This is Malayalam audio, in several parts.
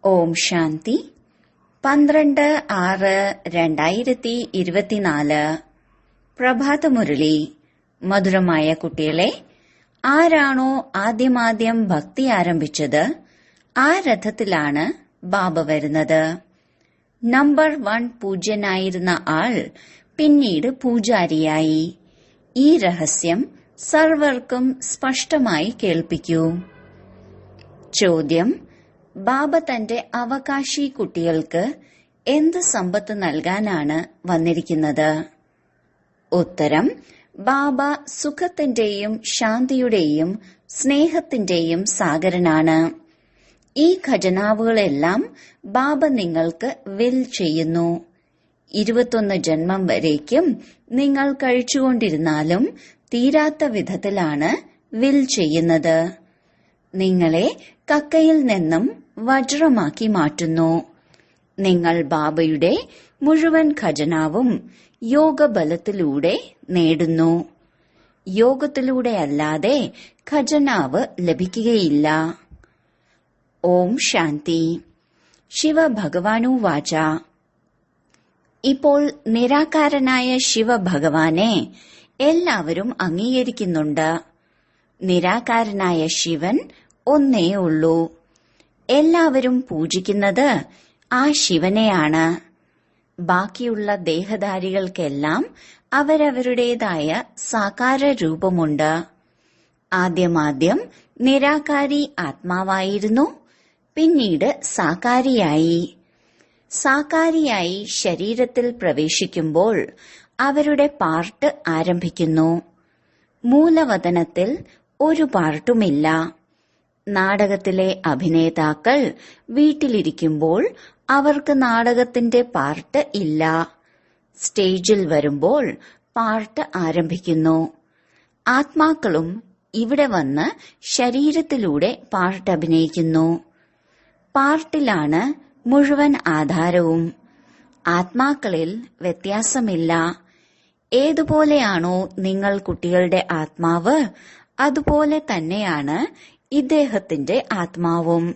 ഓം ശാന്തി 12/6/2024 പ്രഭാതമുരളി. മധുരമായ കുട്ടികളെ, ആരാണോ ആദ്യമാദ്യം ഭക്തി ആരംഭിച്ചത് ആ രഥത്തിലാണ് ബാബ വരുന്നത്. നമ്പർ 1 പൂജ്യനായിരുന്ന ആൾ പിന്നീട് പൂജാരിയായി. ഈ രഹസ്യം സർവർക്കും സ്പഷ്ടമായി കേൾപ്പിക്കൂ. ചോദ്യം: ബാബ തന്റെ അവകാശി കുട്ടികൾക്ക് എന്ത് സമ്പത്ത് നൽകാനാണ് വന്നിരിക്കുന്നത്? ഉത്തരം: ബാബ സുഖത്തിന്റെയും ശാന്തിയുടെയും സ്നേഹത്തിന്റെയും സാഗരനാണ്. ഈ ഖജനാവുകളെല്ലാം ബാബ നിങ്ങൾക്ക് വിൽ ചെയ്യുന്നു. 21 ജന്മം വരേക്കും നിങ്ങൾ കഴിച്ചുകൊണ്ടിരുന്നാലും തീരാത്ത വിധത്തിലാണ് വിൽ ചെയ്യുന്നത്. നിങ്ങളെ കക്കയിൽ നിന്നും വജ്രമാക്കി മാറ്റുന്നു. നിങ്ങൾ ബാബയുടെ മുഴുവൻ ഖജനാവും യോഗബലത്തിലൂടെ നേടുന്നു. യോഗത്തിലൂടെയല്ലാതെ ഖജനാവ് ലഭിക്കുകയില്ല. ഓം ശാന്തി. ശിവഭഗവാനുവാച: ഇപ്പോൾ നിരാകാരനായ ശിവഭഗവാനെ എല്ലാവരും അംഗീകരിക്കുന്നുണ്ട്. നിരാകാരനായ ശിവൻ ഒന്നേ ഉള്ളൂ. എല്ലാവരും പൂജിക്കുന്നത് ആ ശിവനെയാണ്. ബാക്കിയുള്ള ദേഹധാരികൾക്കെല്ലാം അവരവരുടേതായ സാകാര രൂപമുണ്ട്. ആദ്യമാദ്യം നിരാകാരി ആത്മാവായിരുന്നു, പിന്നീട് സാകാരിയായി. സാകാരിയായി ശരീരത്തിൽ പ്രവേശിക്കുമ്പോൾ അവരുടെ പാർട്ട് ആരംഭിക്കുന്നു. മൂലവതനത്തിൽ ഒരു പാർട്ടുമില്ല. നാടകത്തിലെ അഭിനേതാക്കൾ വീട്ടിലിരിക്കുമ്പോൾ അവർക്ക് നാടകത്തിന്റെ പാർട്ട് ഇല്ല. സ്റ്റേജിൽ വരുമ്പോൾ പാർട്ട് ആരംഭിക്കുന്നു. ആത്മാക്കളും ഇവിടെ വന്ന് ശരീരത്തിലൂടെ പാർട്ട് അഭിനയിക്കുന്നു. പാർട്ടിലാണ് മുഴുവൻ ആധാരവും. ആത്മാക്കളിൽ വ്യത്യാസമില്ല. ഏതുപോലെയാണോ നിങ്ങൾ കുട്ടികളുടെ ആത്മാവ്, അതുപോലെ തന്നെയാണ് ഇദ്ദേഹത്തിന്റെ ആത്മാവും.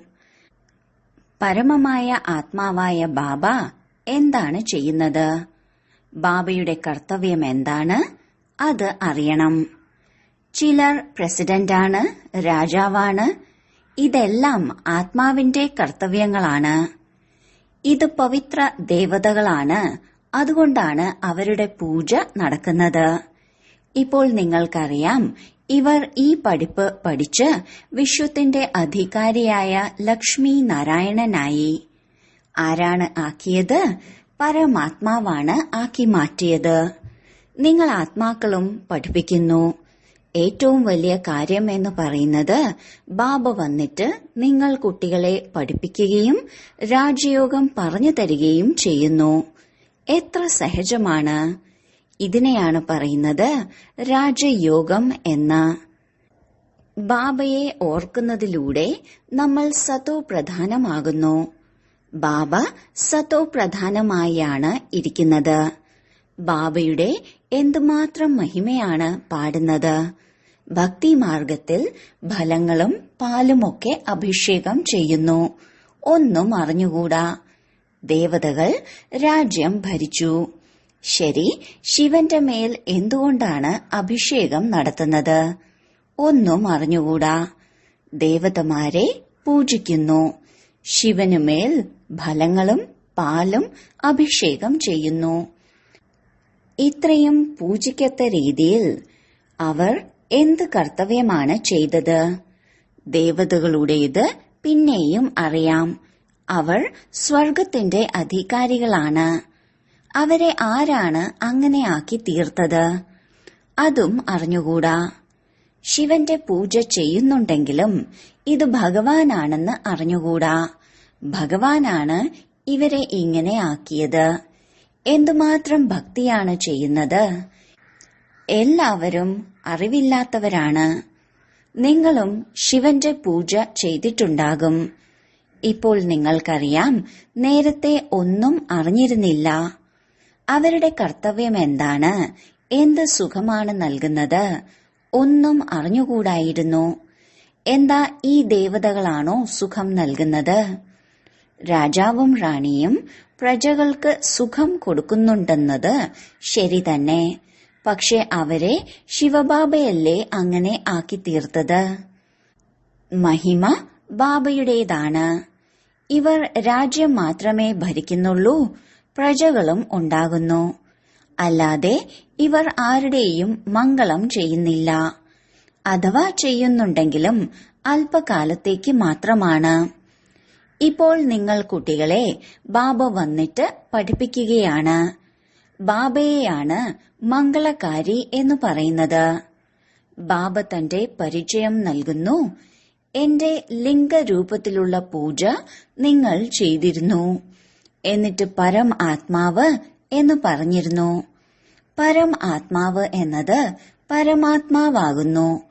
പരമമായ ആത്മാവായ ബാബ എന്താണ് ചെയ്യുന്നത്? ബാബയുടെ കർത്തവ്യം എന്താണ്? അത് അറിയണം. ചിലർ പ്രസിഡന്റാണ്, രാജാവാണ്. ഇതെല്ലാം ആത്മാവിന്റെ കർത്തവ്യങ്ങളാണ്. ഇത് പവിത്ര ദേവതകളാണ്. അതുകൊണ്ടാണ് അവരുടെ പൂജ നടക്കുന്നത്. ഇപ്പോൾ നിങ്ങൾക്കറിയാം, ഇവർ ഈ പഠിപ്പ് പഠിച്ച് വിശ്വത്തിന്റെ അധികാരിയായ ലക്ഷ്മി നാരായണനായി. ആരാണ് ആക്കിയത്? പരമാത്മാവാണ് ആക്കി മാറ്റിയത്. നിങ്ങൾ ആത്മാക്കളും പഠിപ്പിക്കുന്നു. ഏറ്റവും വലിയ കാര്യം എന്ന് പറയുന്നത് ബാബ വന്നിട്ട് നിങ്ങൾ കുട്ടികളെ പഠിപ്പിക്കുകയും രാജയോഗം പറഞ്ഞു തരികയും ചെയ്യുന്നു. എത്ര സഹജമാണ്! ഇതിനെയാണ് പറയുന്നത് രാജയോഗം എന്ന്. ബാബയെ ഓർക്കുന്നതിലൂടെ നമ്മൾ സതോ പ്രധാനമാകുന്നു. ബാബ സതോ പ്രധാനമായാണ് ഇരിക്കുന്നത്. ബാബയുടെ എന്തുമാത്രം മഹിമയാണ് പാടുന്നത്! ഭക്തിമാർഗത്തിൽ ഫലങ്ങളും പാലുമൊക്കെ അഭിഷേകം ചെയ്യുന്നു. ഒന്നും അറിഞ്ഞുകൂടാ. ദേവതകൾ രാജ്യം ഭരിച്ചു. ശരി, ശിവന്റെ മേൽ എന്തുകൊണ്ടാണ് അഭിഷേകം നടത്തുന്നത്? ഒന്നും അറിഞ്ഞുകൂടാ. ദേവതമാരെ പൂജിക്കുന്നു. ശിവനുമേൽ ഫലങ്ങളും പാലും അഭിഷേകം ചെയ്യുന്നു. ഇത്രയും പൂജിക്കത്ത രീതിയിൽ അവർ എന്ത് കർത്തവ്യമാണ് ചെയ്തത്? ദേവതകളുടേത് പിന്നെയും അറിയാം. അവർ സ്വർഗത്തിന്റെ അധികാരികളാണ്. അവരെ ആരാണ് അങ്ങനെ ആക്കി തീർത്തത്? അതും അറിഞ്ഞുകൂടാ. ശിവന്റെ പൂജ ചെയ്യുന്നുണ്ടെങ്കിലും ഇത് ഭഗവാനാണെന്ന് അറിഞ്ഞുകൂടാ. ഭഗവാനാണ് ഇവരെ ഇങ്ങനെ ആക്കിയത്. എന്തുമാത്രം ഭക്തിയാണ് ചെയ്യുന്നത്! എല്ലാവരും അറിവില്ലാത്തവരാണ്. നിങ്ങളും ശിവന്റെ പൂജ ചെയ്തിട്ടുണ്ടാകും. ഇപ്പോൾ നിങ്ങൾക്കറിയാം, നേരത്തെ ഒന്നും അറിഞ്ഞിരുന്നില്ല. അവരുടെ കർത്തവ്യം എന്താണ്? എന്ത് സുഖമാണ് നൽകുന്നത്? ഒന്നും അറിഞ്ഞുകൂടായിരുന്നു. എന്താ ഈ ദേവതകളാണോ സുഖം നൽകുന്നത്? രാജാവും റാണിയും പ്രജകൾക്ക് സുഖം കൊടുക്കുന്നുണ്ടെന്നത് ശരി തന്നെ. പക്ഷെ അവരെ ശിവബാബയല്ലേ അങ്ങനെ ആക്കി തീർത്തത്? മഹിമ ബാബയുടേതാണ്. ഇവർ രാജ്യം മാത്രമേ ഭരിക്കുന്നുള്ളൂ, പ്രജകളും ഉണ്ടാകുന്നു. അല്ലാതെ ഇവർ ആരുടെയും മംഗളം ചെയ്യുന്നില്ല. അഥവാ ചെയ്യുന്നുണ്ടെങ്കിലും അല്പകാലത്തേക്ക് മാത്രമാണ്. ഇപ്പോൾ നിങ്ങൾ കുട്ടികളെ ബാബ വന്നിട്ട് പഠിപ്പിക്കുകയാണ്. ബാബയെയാണ് മംഗളകാരി എന്ന് പറയുന്നത്. ബാബ തന്റെ പരിചയം നൽകുന്നു. എന്റെ ലിംഗരൂപത്തിലുള്ള പൂജ നിങ്ങൾ ചെയ്തിരുന്നു. എന്നിട്ട് പരം ആത്മാവ് എന്ന് പറഞ്ഞിരുന്നു. പരം ആത്മാവ് എന്നത് പരമാത്മാവാകുന്നു.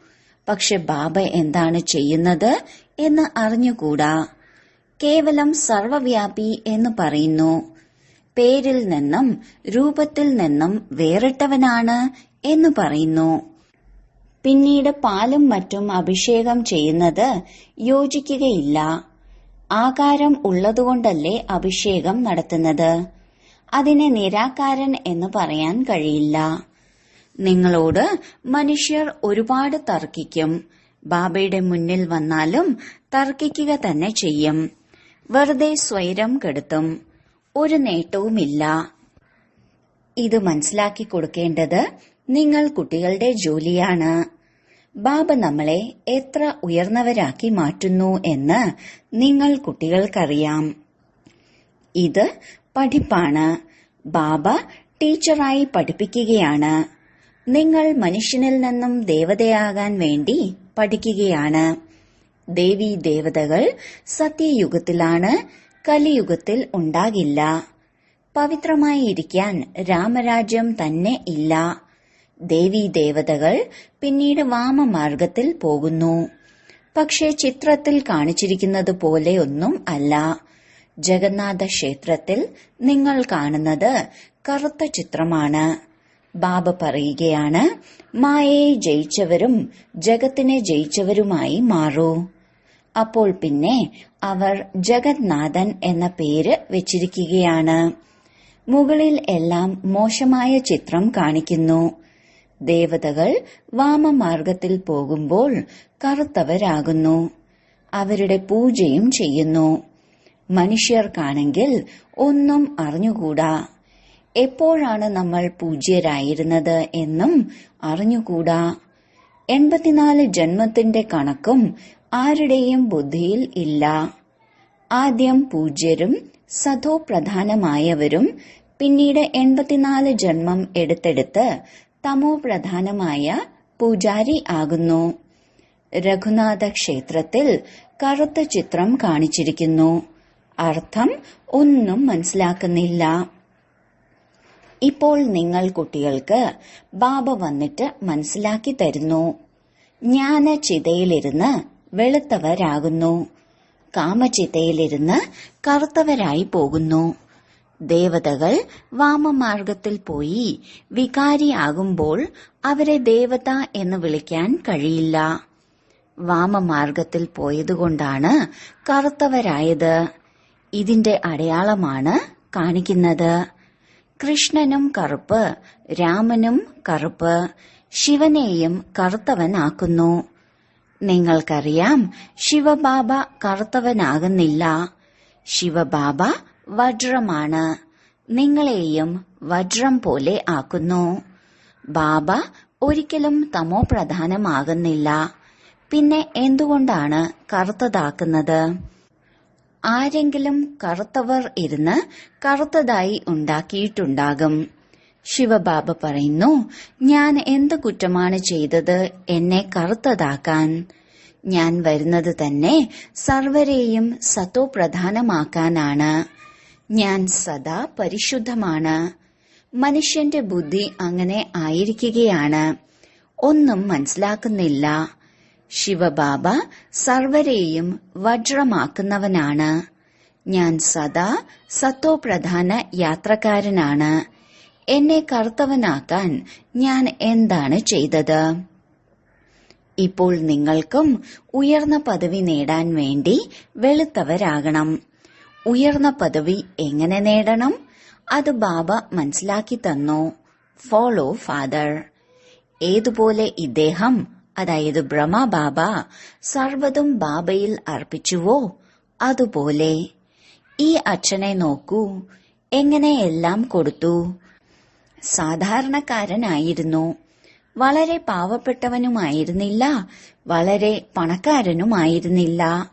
പക്ഷെ ബാബ എന്താണ് ചെയ്യുന്നത് എന്ന് അറിഞ്ഞുകൂടാ. കേവലം സർവവ്യാപി എന്ന് പറയുന്നു. പേരിൽ നിന്നും രൂപത്തിൽ നിന്നും വേറിട്ടവനാണ് എന്ന് പറയുന്നു. പിന്നീട് പാലും മറ്റും അഭിഷേകം ചെയ്യുന്നത് യോജിക്കുകയില്ല. ആകാരം ഉള്ളതുകൊണ്ടല്ലേ അഭിഷേകം നടത്തുന്നത്. അതിനെ നിരാകാരൻ എന്ന് പറയാൻ കഴിയില്ല. നിങ്ങളോട് മനുഷ്യർ ഒരുപാട് തർക്കിക്കും. ബാബയുടെ മുന്നിൽ വന്നാലും തർക്കിക്കുക തന്നെ ചെയ്യും. വെറുതെ സ്വൈരം കെടുത്തും. ഒരു നേട്ടവുമില്ല. ഇത് മനസ്സിലാക്കി കൊടുക്കേണ്ടത് നിങ്ങൾ കുട്ടികളുടെ ജോലിയാണ്. ബാബ നമ്മളെ എത്ര ഉയർന്നവരാക്കി മാറ്റുന്നു എന്ന് നിങ്ങൾ കുട്ടികൾക്കറിയാം. ഇത് പഠിപ്പാണ്. ബാബ ടീച്ചറായി പഠിപ്പിക്കുകയാണ്. നിങ്ങൾ മനുഷ്യനിൽ നിന്നും ദേവതയാകാൻ വേണ്ടി പഠിക്കുകയാണ്. ദേവീ ദേവതകൾ സത്യയുഗത്തിലാണ്, കലിയുഗത്തിൽ ഉണ്ടാകില്ല. പവിത്രമായി ഇരിക്കാൻ രാമരാജ്യം തന്നെ ഇല്ല. ദേവീ ദേവതകൾ പിന്നീട് വാമമാർഗത്തിൽ പോകുന്നു. പക്ഷേ ചിത്രത്തിൽ കാണിച്ചിരിക്കുന്നത് പോലെയൊന്നും അല്ല. ജഗന്നാഥ ക്ഷേത്രത്തിൽ നിങ്ങൾ കാണുന്നത് കറുത്ത ചിത്രമാണ്. ബാബ പറയുകയാണ്, മായയെ ജയിച്ചവരും ജഗത്തിനെ ജയിച്ചവരുമായി മാറൂ. അപ്പോൾ പിന്നെ അവർ ജഗന്നാഥൻ എന്ന പേര് വെച്ചിരിക്കുകയാണ്. മുകളിൽ എല്ലാം മോശമായ ചിത്രം കാണിക്കുന്നു. ദേവതകൾ വാമമാർഗത്തിൽ പോകുമ്പോൾ കറുത്തവരാകുന്നു. അവരുടെ പൂജയും ചെയ്യുന്നു. മനുഷ്യർക്കാണെങ്കിൽ ഒന്നും അറിഞ്ഞുകൂടാ. എപ്പോഴാണ് നമ്മൾ പൂജ്യരായിരുന്നത് എന്നും അറിഞ്ഞുകൂടാ. 84 ജന്മത്തിന്റെ കണക്കും ആരുടെയും ബുദ്ധിയിൽ ഇല്ല. ആദ്യം പൂജ്യരും സതോ പ്രധാനമായവരും പിന്നീട് 84 ജന്മം എടുത്തെടുത്ത് തമോ പ്രധാനമായ പൂജാരി ആകുന്നു. രഘുനാഥ ക്ഷേത്രത്തിൽ കറുത്ത ചിത്രം കാണിച്ചിരിക്കുന്നു. അർത്ഥം ഒന്നും മനസ്സിലാക്കുന്നില്ല. ഇപ്പോൾ നിങ്ങൾ കുട്ടികൾക്ക് ബാബ വന്നിട്ട് മനസ്സിലാക്കി തരുന്നു. ജ്ഞാനചിതയിലിരുന്ന് വെളുത്തവരാകുന്നു. കാമചിതയിലിരുന്ന് കറുത്തവരായി പോകുന്നു. ദേവതകൾ വാമമാർഗത്തിൽ പോയി വികാരിയാകുമ്പോൾ അവരെ ദേവത എന്ന് വിളിക്കാൻ കഴിയില്ല. വാമമാർഗത്തിൽ പോയതുകൊണ്ടാണ് കറുത്തവരായത്. ഇതിന്റെ അടയാളമാണ് കാണിക്കുന്നത്. കൃഷ്ണനും കറുപ്പ്, രാമനും കറുപ്പ്, ശിവനെയും കറുത്തവനാക്കുന്നു. നിങ്ങൾക്കറിയാം, ശിവബാബ കറുത്തവനാകുന്നില്ല. ശിവബാബ വജ്രമാണ്. നിങ്ങളെയും വജ്രം പോലെ ആക്കുന്നു. ബാബ ഒരിക്കലും തമോ പ്രധാനമാകുന്നില്ല. പിന്നെ എന്തുകൊണ്ടാണ് കറുത്തതാക്കുന്നത്? ആരെങ്കിലും കറുത്തവർ ഇരുന്ന് കറുത്തതായി ഉണ്ടാക്കിയിട്ടുണ്ടാകും. ശിവബാബ പറയുന്നു, ഞാൻ എന്ത് കുറ്റമാണ് ചെയ്തത് എന്നെ കറുത്തതാക്കാൻ? ഞാൻ വരുന്നത് തന്നെ സർവരെയും സത്തോ പ്രധാനമാക്കാനാണ്. ഞാൻ സദാ പരിശുദ്ധമാണ്. മനുഷ്യന്റെ ബുദ്ധി അങ്ങനെ ആയിരിക്കുകയാണ്. ഒന്നും മനസ്സിലാക്കുന്നില്ല. ശിവബാബ സർവരെയും വജ്രമാക്കുന്നവനാണ്. ഞാൻ സദാ സത്തോ പ്രധാന യാത്രക്കാരനാണ്. എന്നെ കറുത്തവനാക്കാൻ ഞാൻ എന്താണ് ചെയ്തത്? ഇപ്പോൾ നിങ്ങൾക്കും ഉയർന്ന പദവി നേടാൻ വേണ്ടി വെളുത്തവരാകണം. ഉയർന്ന പദവി എങ്ങനെ നേടണം അത് ബാബ മനസ്സിലാക്കി തന്നു. Follow father. ഏതുപോലെ ഇദ്ദേഹം, അതായത് ബ്രഹ്മ ബാബ, സർവ്വതും ബാബയിൽ അർപ്പിച്ചുവോ അതുപോലെ ഈ അച്ഛനെ നോക്കൂ, എങ്ങനെ എല്ലാം കൊടുത്തു. സാധാരണക്കാരനായിരുന്നു, വളരെ പാവപ്പെട്ടവനുമായിരുന്നില്ല, വളരെ പണക്കാരനുമായിരുന്നില്ല.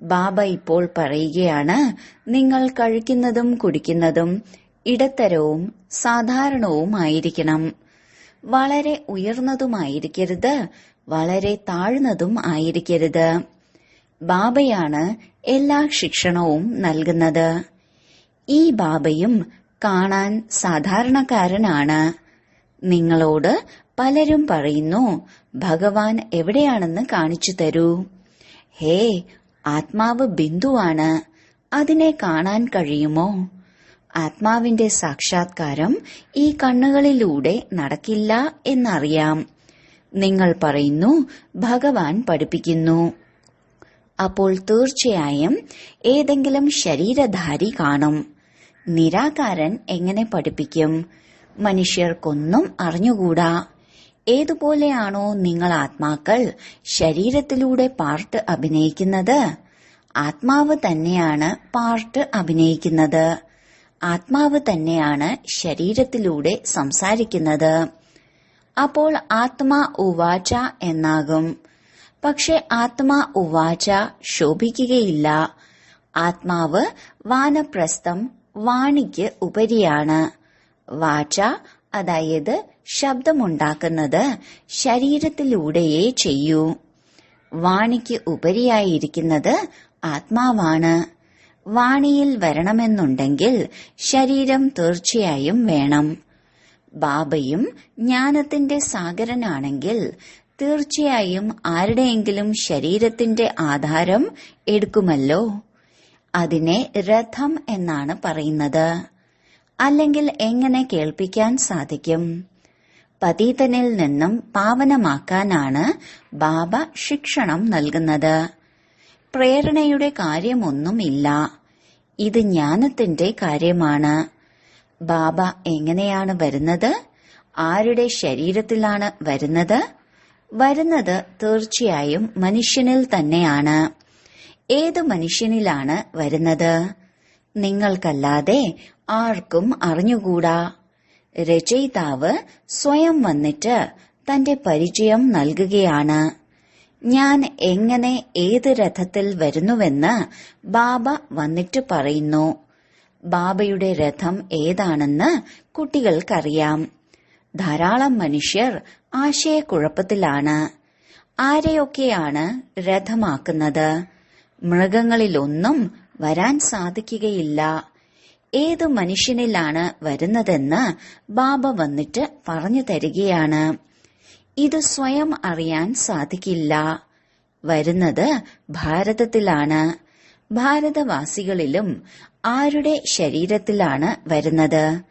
ബാബ ഇപ്പോൾ പറയുകയാണ്, നിങ്ങൾ കഴിക്കുന്നതും കുടിക്കുന്നതും ഇടത്തരവും സാധാരണവുമായിരിക്കണം. വളരെ ഉയർന്നതുമായിരിക്കരുത്, വളരെ താഴ്ന്നതും ആയിരിക്കരുത്. ബാബയാണ് എല്ലാ ശിക്ഷണവും നൽകുന്നത്. ഈ ബാബയും കാണാൻ സാധാരണക്കാരനാണ്. നിങ്ങളോട് പലരും പറയുന്നു, ഭഗവാൻ എവിടെയാണെന്ന് കാണിച്ചു തരൂ. ഹേ, ആത്മാവ് ബിന്ദുവാണ്, അതിനെ കാണാൻ കഴിയുമോ? ആത്മാവിന്റെ സാക്ഷാത്കാരം ഈ കണ്ണുകളിലൂടെ നടക്കില്ല എന്നറിയാം. നിങ്ങൾ പറയുന്നു ഭഗവാൻ പഠിപ്പിക്കുന്നു. അപ്പോൾ തീർച്ചയായും ഏതെങ്കിലും ശരീരധാരി കാണും. നിരാകാരൻ എങ്ങനെ പഠിപ്പിക്കും? മനുഷ്യർക്കൊന്നും അറിഞ്ഞുകൂടാ. ഏതുപോലെയാണോ നിങ്ങൾ ആത്മാക്കൾ ശരീരത്തിലൂടെ പാർട്ട് അഭിനയിക്കുന്നത്, ആത്മാവ് തന്നെയാണ് പാർട്ട് അഭിനയിക്കുന്നത്. ആത്മാവ് തന്നെയാണ് ശരീരത്തിലൂടെ സംസാരിക്കുന്നത്. അപ്പോൾ ആത്മാ ഉവാച എന്നാകും. പക്ഷെ ആത്മാ ഉവാച ശോഭിക്കുകയില്ല. ആത്മാവ് വാനപ്രസ്ഥം വാണിക്ക് ഉപരിയാണ്. വാച, അതായത് ശബ്ദമുണ്ടാക്കുന്നത് ശരീരത്തിലൂടെയേ ചെയ്യൂ. വാണിക്ക് ഉപരിയായിരിക്കുന്നത് ആത്മാവാണ്. വാണിയിൽ വരണമെന്നുണ്ടെങ്കിൽ ശരീരം തീർച്ചയായും വേണം. ബാബയും ജ്ഞാനത്തിന്റെ സാഗരനാണെങ്കിൽ തീർച്ചയായും ആരുടെയെങ്കിലും ശരീരത്തിന്റെ ആധാരം എടുക്കുമല്ലോ. അതിനെ രഥം എന്നാണ് പറയുന്നത്. അല്ലെങ്കിൽ എങ്ങനെ കേൾപ്പിക്കാൻ സാധിക്കും? പതീതനിൽ നിന്നും പാവനമാക്കാനാണ് ബാബ ശിക്ഷണം നൽകുന്നത്. പ്രേരണയുടെ കാര്യമൊന്നുമില്ല. ഇത് ജ്ഞാനത്തിന്റെ കാര്യമാണ്. ബാബ എങ്ങനെയാണ് വരുന്നത്? ആരുടെ ശരീരത്തിലാണ് വരുന്നത്? വരുന്നത് തീർച്ചയായും മനുഷ്യനിൽ തന്നെയാണ്. ഏത് മനുഷ്യനിലാണ് വരുന്നത്? നിങ്ങൾക്കല്ലാതെ ആർക്കും അറിഞ്ഞുകൂടാ. രചയിതാവ് സ്വയം വന്നിട്ട് തന്റെ പരിചയം നൽകുകയാണ്. ഞാൻ എങ്ങനെ ഏത് രഥത്തിൽ വരുന്നുവെന്ന് ബാബ വന്നിട്ട് പറയുന്നു. ബാബയുടെ രഥം ഏതാണെന്ന് കുട്ടികൾക്കറിയാം. ധാരാളം മനുഷ്യർ ആശയക്കുഴപ്പത്തിലാണ്. ആരെയൊക്കെയാണ് രഥമാക്കുന്നത്? മൃഗങ്ങളിലൊന്നും വരാൻ സാധിക്കുകയില്ല. ഏതു മനുഷ്യനിലാണ് വരുന്നതെന്ന് ബാബ വന്നിട്ട് പറഞ്ഞു തരികയാണ്. ഇത് സ്വയം അറിയാൻ സാധിക്കില്ല. വരുന്നത് ഭാരതത്തിലാണ്. ഭാരതവാസികളിലും ആരുടെ ശരീരത്തിലാണ് വരുന്നത്?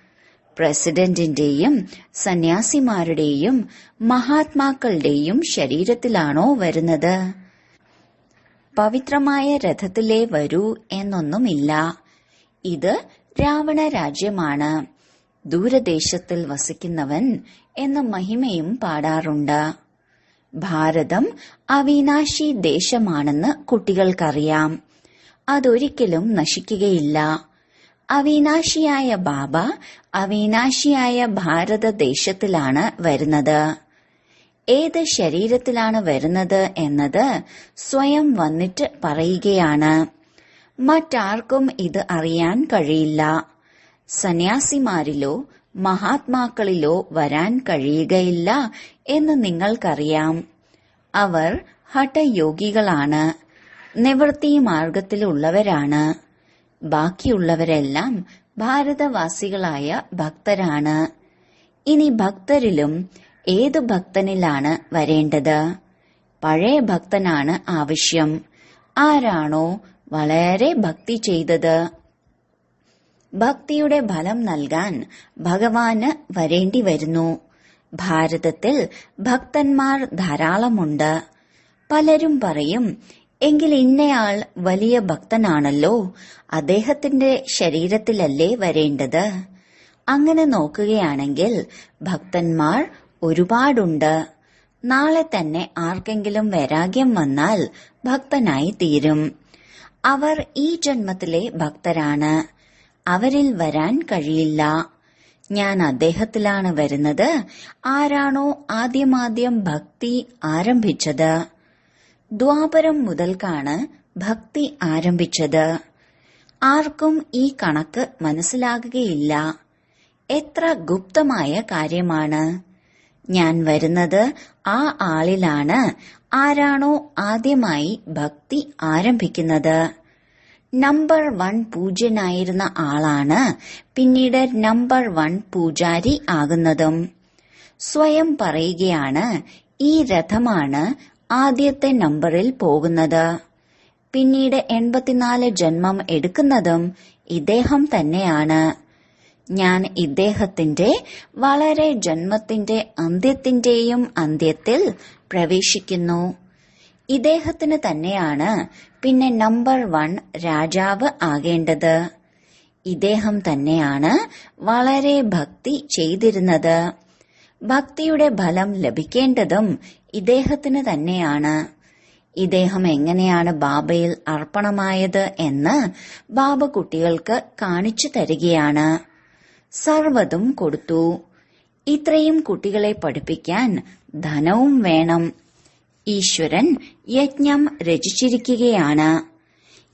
പ്രസിഡന്റിന്റെയും സന്യാസിമാരുടെയും മഹാത്മാക്കളുടെയും ശരീരത്തിലാണോ വരുന്നത്? പവിത്രമായ രഥത്തിലേ വരൂ എന്നൊന്നുമില്ല. ഇത് രാവണ രാജ്യമാണ്. ദൂരദേശത്തിൽ വസിക്കുന്നവൻ എന്ന മഹിമയും പാടാറുണ്ട്. ഭാരതം അവിനാശി ദേശമാണെന്ന് കുട്ടികൾക്കറിയാം. അതൊരിക്കലും നശിക്കുകയില്ല. അവിനാശിയായ ബാബ അവിനാശിയായ ഭാരതദേശത്തിലാണ് വരുന്നത്. ഏത് ശരീരത്തിലാണ് വരുന്നത് എന്നത് സ്വയം വന്നിട്ട് പറയുകയാണ്. മറ്റാർക്കും ഇത് അറിയാൻ കഴിയില്ല. സന്യാസിമാരിലോ മഹാത്മാക്കളിലോ വരാൻ കഴിയുകയില്ല എന്ന് നിങ്ങൾക്കറിയാം. അവർ ഹഠയോഗികളാണ്, നിവൃത്തി മാർഗത്തിലുള്ളവരാണ്. ബാക്കിയുള്ളവരെല്ലാം ഭാരതവാസികളായ ഭക്തരാണ്. ഇനി ഭക്തരിലും ഏത് ഭക്തനിലാണ് വരേണ്ടത്? പഴയ ഭക്തനാണ് ആവശ്യം. ആരാണോ വളരെ ഭക്തി ചെയ്തത്? ഭക്തിയുടെ ഫലം നൽകാൻ ഭഗവാന് വരേണ്ടി വരുന്നു. ഭാരതത്തിൽ ഭക്തന്മാർ ധാരാളമുണ്ട്. പലരും പറയും, എങ്കിൽ ഇന്നയാൾ വലിയ ഭക്തനാണല്ലോ, അദ്ദേഹത്തിന്റെ ശരീരത്തിലല്ലേ വരേണ്ടത്? അങ്ങനെ നോക്കുകയാണെങ്കിൽ ഭക്തന്മാർ ഒരുപാടുണ്ട്. നാളെ തന്നെ ആർക്കെങ്കിലും വൈരാഗ്യം വന്നാൽ ഭക്തനായി തീരും. അവർ ഈ ജന്മത്തിലെ ഭക്തരാണ്. അവരിൽ വരാൻ കഴിയില്ല. ഞാൻ അദ്ദേഹത്തിലാണ് വരുന്നത്. ആരാണോ ആദ്യമാദ്യം ഭക്തി ആരംഭിച്ചത്? ദ്വാപരം മുതൽക്കാണ് ഭക്തി ആരംഭിച്ചത്. ആർക്കും ഈ കണക്ക് മനസ്സിലാകുകയില്ല. എത്ര ഗുപ്തമായ കാര്യമാണ്. ഞാൻ വരുന്നത് ആ ആളിലാണ്, ആരാണോ ആദ്യമായി ഭക്തി ആരംഭിക്കുന്നത്. നമ്പർ 1 പൂജ്യനായിരുന്ന ആളാണ് പിന്നീട് നമ്പർ 1 പൂജാരി ആകുന്നതും. സ്വയം പറയുകയാണ്, ഈ രഥമാണ് ആദ്യത്തെ നമ്പറിൽ പോകുന്നത്. പിന്നീട് 84 ജന്മം എടുക്കുന്നതും ഇദ്ദേഹം തന്നെയാണ്. ഞാൻ ഇദ്ദേഹത്തിന്റെ വളരെ ജന്മത്തിന്റെ അന്ത്യത്തിന്റെയും അന്ത്യത്തിൽ പ്രവേശിക്കുന്നു. ഇദ്ദേഹത്തിന് തന്നെയാണ് പിന്നെ നമ്പർ 1 രാജാവ് ആകേണ്ടത്. ഇദ്ദേഹം തന്നെയാണ് വളരെ ഭക്തി ചെയ്തിരുന്നത്. ഭക്തിയുടെ ഫലം ലഭിക്കേണ്ടതും ഇദ്ദേഹത്തിന് തന്നെയാണ്. ഇദ്ദേഹം എങ്ങനെയാണ് ബാബയിൽ അർപ്പണമായത് എന്ന് ബാബ കുട്ടികൾക്ക് കാണിച്ചു തരികയാണ്. സർവ്വതും കൊടുത്തു. ഇത്രയും കുട്ടികളെ പഠിപ്പിക്കാൻ ധനവും വേണം. ഈശ്വരൻ യജ്ഞം രചിച്ചിരിക്കുകയാണ്.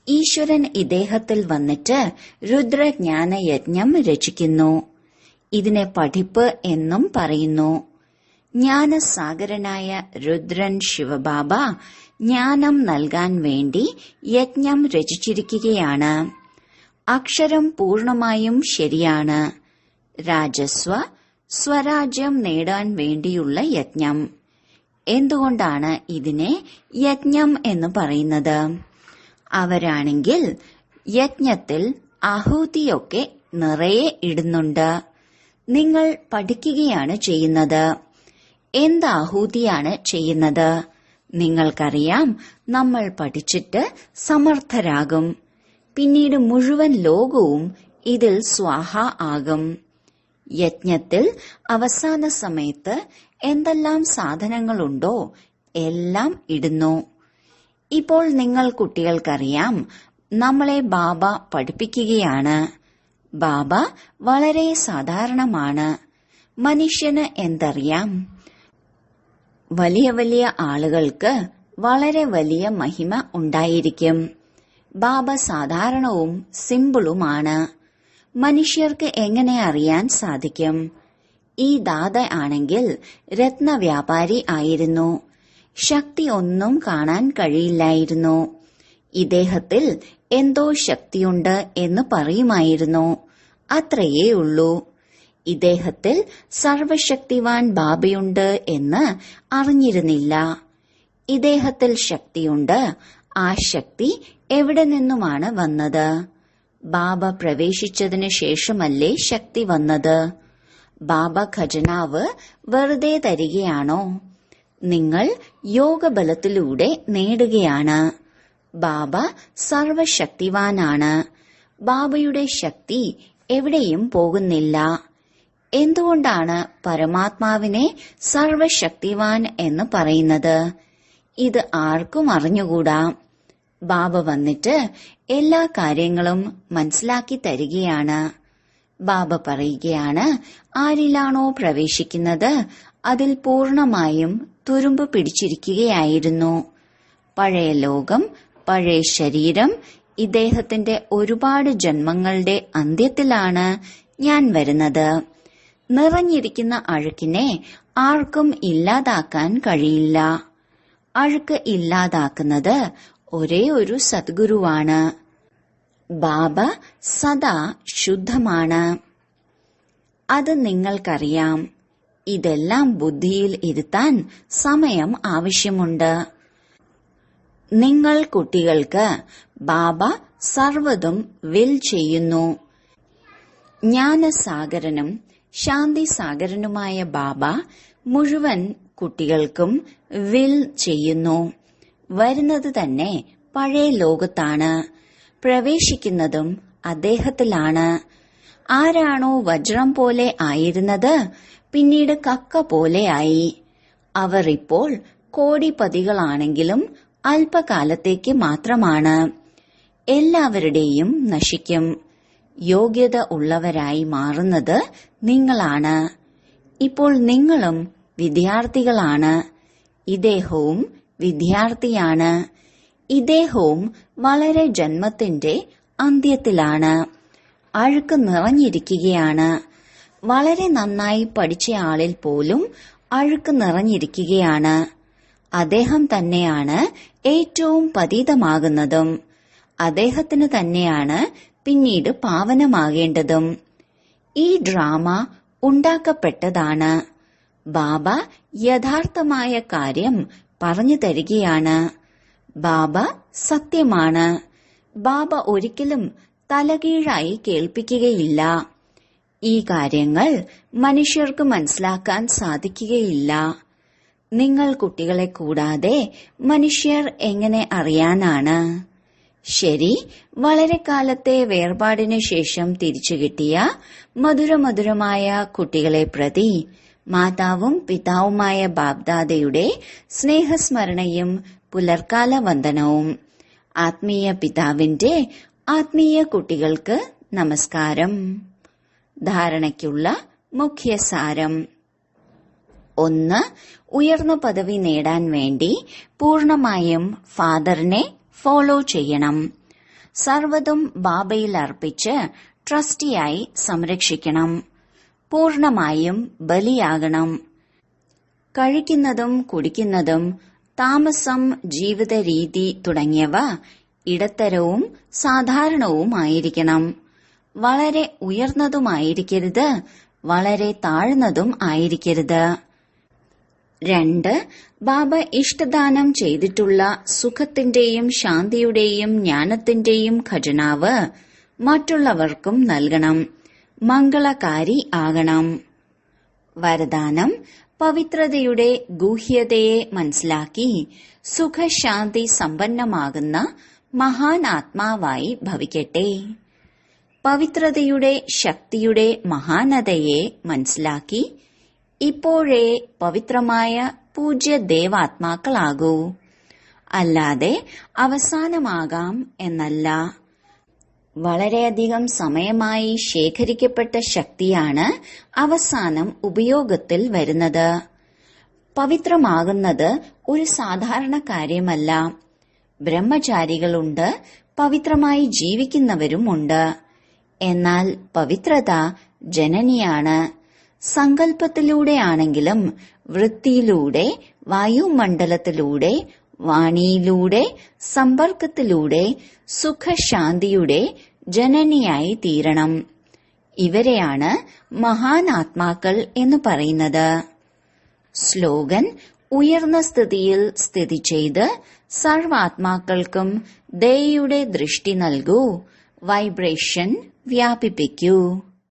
ഈശ്വരൻ ഇദ്ദേഹത്തിൽ വന്നിട്ട് രുദ്രജ്ഞാന യജ്ഞം രചിക്കുന്നു. ഇതിനെ പഠിപ്പ് എന്നും പറയുന്നു. ജ്ഞാനസാഗരനായ രുദ്രൻ ശിവബാബ ജ്ഞാനം നൽകാൻ വേണ്ടി യജ്ഞം രചിച്ചിരിക്കുകയാണ്. അക്ഷരം പൂർണമായും ശരിയാണ്. രാജസ്വ സ്വരാജ്യം നേടാൻ വേണ്ടിയുള്ള യജ്ഞം. എന്തുകൊണ്ടാണ് ഇതിനെ യജ്ഞം എന്ന് പറയുന്നത്? അവരാണെങ്കിൽ യജ്ഞത്തിൽ ആഹൂതിയൊക്കെ നിറയെ ഇടുന്നുണ്ട്. നിങ്ങൾ പഠിക്കുകയാണ് ചെയ്യുന്നത്. എന്ത് ആഹൂതിയാണ് ചെയ്യുന്നത്? നിങ്ങൾക്കറിയാം, നമ്മൾ പഠിച്ചിട്ട് സമർത്ഥരാകും. പിന്നീട് മുഴുവൻ ലോകവും ഇതിൽ സ്വാഹ ആകും. യജ്ഞത്തിൽ അവസാന സമയത്ത് എന്തെല്ലാം സാധനങ്ങളുണ്ടോ എല്ലാം ഇടുന്നു. ഇപ്പോൾ നിങ്ങൾ കുട്ടികൾക്കറിയാം, നമ്മളെ ബാബ പഠിപ്പിക്കുകയാണ്. ബാബ വളരെ സാധാരണമാണ്. മനുഷ്യന് എന്തറിയാം? വലിയ വലിയ ആളുകൾക്ക് വളരെ വലിയ മഹിമ ഉണ്ടായിരിക്കും. ബാബ സാധാരണവും സിമ്പിളുമാണ്. മനുഷ്യർക്ക് എങ്ങനെ അറിയാൻ സാധിക്കും? ഈ ദാദ ആണെങ്കിൽ രത്നവ്യാപാരി ആയിരുന്നു. ശക്തി ഒന്നും കാണാൻ കഴിയില്ലായിരുന്നു. ഇദ്ദേഹത്തിൽ എന്തോ ശക്തിയുണ്ട് എന്ന് പറയുമായിരുന്നു. അത്രയേ ഉള്ളൂ. ഇദ്ദേഹത്തിൽ സർവശക്തിവാൻ ബാബയുണ്ട് എന്ന് അറിഞ്ഞിരുന്നില്ല. ഇദ്ദേഹത്തിൽ ശക്തിയുണ്ട്. ആ ശക്തി എവിടെ നിന്നുമാണ് വന്നത്? ബാബ പ്രവേശിച്ചതിന് ശേഷമല്ലേ ശക്തി വന്നത്? ബാബ ഖജനാവ് വെറുതെ തരികയാണോ? നിങ്ങൾ യോഗബലത്തിലൂടെ നേടുകയാണ്. ബാബ സർവശക്തിവാനാണ്. ബാബയുടെ ശക്തി എവിടെയും പോകുന്നില്ല. എന്തുകൊണ്ടാണ് പരമാത്മാവിനെ സർവശക്തിവാൻ എന്ന് പറയുന്നത്? ഇത് ആർക്കും അറിഞ്ഞുകൂടാ. ബാബ വന്നിട്ട് എല്ലാ കാര്യങ്ങളും മനസ്സിലാക്കി തരികയാണ്. ബാബ പറയുകയാണ്, ആരിലാണോ പ്രവേശിക്കുന്നത് അതിൽ പൂർണമായും തുരുമ്പ് പിടിച്ചിരിക്കുകയായിരുന്നു. പഴയ ലോകം, പഴയ ശരീരം, ഇദ്ദേഹത്തിന്റെ ഒരുപാട് ജന്മങ്ങളുടെ അന്ത്യത്തിലാണ് ഞാൻ വരുന്നത്. നിറഞ്ഞിരിക്കുന്ന അഴുക്കിനെ ആർക്കും ഇല്ലാതാക്കാൻ കഴിയില്ല. അഴുക്ക് ഇല്ലാതാക്കുന്നത് ഒരേ ഒരു സദ്ഗുരുവാണ്. ബാബ സദാ ശുദ്ധമാണ്. അത് നിങ്ങൾക്കറിയാം. ഇതെല്ലാം ബുദ്ധിയിൽ ഇരുത്താൻ സമയം ആവശ്യമുണ്ട്. നിങ്ങൾ കുട്ടികൾക്ക് ബാബ സർവ്വതും വിൽ ചെയ്യുന്നു. ജ്ഞാനസാഗരനും ശാന്തിസാഗരനുമായ ബാബ മുഴുവൻ കുട്ടികൾക്കും വിൽ ചെയ്യുന്നു. വരുന്നത് തന്നെ പഴയ ലോകത്താണ്. പ്രവേശിക്കുന്നതും അദ്ദേഹത്തിലാണ്. ആരാണോ വജ്രം പോലെ ആയിരുന്നത് പിന്നീട് കക്ക പോലെയായി. അവർ ഇപ്പോൾ കോടിപതികളാണെങ്കിലും അല്പകാലത്തേക്ക് മാത്രമാണ്. എല്ലാവരുടെയും നശിക്കും. യോഗ്യത ഉള്ളവരായി മാറുന്നത് നിങ്ങളാണ്. ഇപ്പോൾ നിങ്ങളും വിദ്യാർത്ഥികളാണ്. ഇദ്ദേഹവും വിദ്യാർത്ഥിയാണ്. ഇദ്ദേഹവും വളരെ ജന്മത്തിന്റെ അന്ത്യത്തിലാണ്. അഴുക്ക് നിറഞ്ഞിരിക്കുകയാണ്. വളരെ നന്നായി പഠിച്ചയാളിൽ പോലും അഴുക്ക് നിറഞ്ഞിരിക്കുകയാണ്. അദ്ദേഹം തന്നെയാണ് ഏറ്റവും പതീതമാകുന്നതും. അദ്ദേഹത്തിന് തന്നെയാണ് പിന്നീട് പാവനമാകേണ്ടതും. ഈ ഡ്രാമ ഉണ്ടാക്കപ്പെട്ടതാണ്. ബാബ യഥാർത്ഥമായ കാര്യം പറഞ്ഞു തരികയാണ്. ബാബ സത്യമാണ്. ബാബ ഒരിക്കലും തലകീഴായി കേൾപ്പിക്കുകയില്ല. ഈ കാര്യങ്ങൾ മനുഷ്യർക്ക് മനസ്സിലാക്കാൻ സാധിക്കുകയില്ല. നിങ്ങൾ കുട്ടികളെ കൂടാതെ മനുഷ്യർ എങ്ങനെ അറിയാനാണ്? ശരി, വളരെ കാലത്തെ വേർപാടിനു ശേഷം തിരിച്ചു കിട്ടിയ മധുരമധുരമായ കുട്ടികളെ പ്രതി മാതാവും പിതാവുമായ ബാബ്ദാദയുടെ സ്നേഹസ്മരണയും പുലർക്കാല വന്ദനവും. ആത്മീയ പിതാവിന്റെ ആത്മീയ കുട്ടികൾക്ക് നമസ്കാരം. ധാരണയ്ക്കുള്ള മുഖ്യസാരം: 1. ഉയർന്ന പദവി നേടാൻ വേണ്ടി പൂർണമായും ഫാദറിനെ ഫോളോ ചെയ്യണം. സർവ്വതും ബാബയിൽ അർപ്പിച്ച് ട്രസ്റ്റിയായി സംരക്ഷിക്കണം. പൂർണമായും ബലിയാകണം. കഴിക്കുന്നതും കുടിക്കുന്നതും താമസം, ജീവിത രീതി തുടങ്ങിയവ ഇടത്തരവും സാധാരണവുമായിരിക്കണം. വളരെ ഉയർന്നതുമായിരിക്കരുത്, വളരെ താഴ്ന്നതും ആയിരിക്കരുത്. 2. ബാബ ഇഷ്ടദാനം ചെയ്തിട്ടുള്ള സുഖത്തിന്റെയും ശാന്തിയുടെയും ജ്ഞാനത്തിന്റെയും ഖജനാവ് മറ്റുള്ളവർക്കും നൽകണം. മംഗളകാരി ആകണം. വരദാനം: പവിത്രതയുടെ ഗൂഹ്യതയെ മനസ്സിലാക്കി സുഖശാന്തി സമ്പന്നമാകുന്ന മഹാൻ ആത്മാവായി ഭവിക്കട്ടെ. പവിത്രതയുടെ ശക്തിയുടെ മഹാനതയെ മനസ്സിലാക്കി ഇപ്പോഴേ പവിത്രമായ പൂജ്യ ദേവാത്മാക്കളാകൂ. അല്ലാതെ അവസാനമാകാം എന്നല്ല. വളരെയധികം സമയമായി ശേഖരിക്കപ്പെട്ട ശക്തിയാണ് അവസാനം ഉപയോഗത്തിൽ വരുന്നത്. പവിത്രമാകുന്നത് ഒരു സാധാരണ കാര്യമല്ല. ബ്രഹ്മചാരികളുണ്ട്, പവിത്രമായി ജീവിക്കുന്നവരുമുണ്ട്. എന്നാൽ പവിത്രത ജനനിയാണ്. സങ്കല്പത്തിലൂടെയാണെങ്കിലും വൃത്തിയിലൂടെ, വായുമണ്ഡലത്തിലൂടെ, വാണിയിലൂടെ, സമ്പർക്കത്തിലൂടെ സുഖശാന്തിയുടെ ജനനിയായി തീരണം. ഇവരെയാണ് മഹാൻ ആത്മാക്കൾ എന്ന് പറയുന്നത്. സ്ലോഗൻ: ഉയർന്ന സ്ഥിതിയിൽ സ്ഥിതി ചെയ്ത് സർവാത്മാക്കൾക്കും ദയയുടെ ദൃഷ്ടി നൽകൂ. വൈബ്രേഷൻ വ്യാപിപ്പിക്കൂ.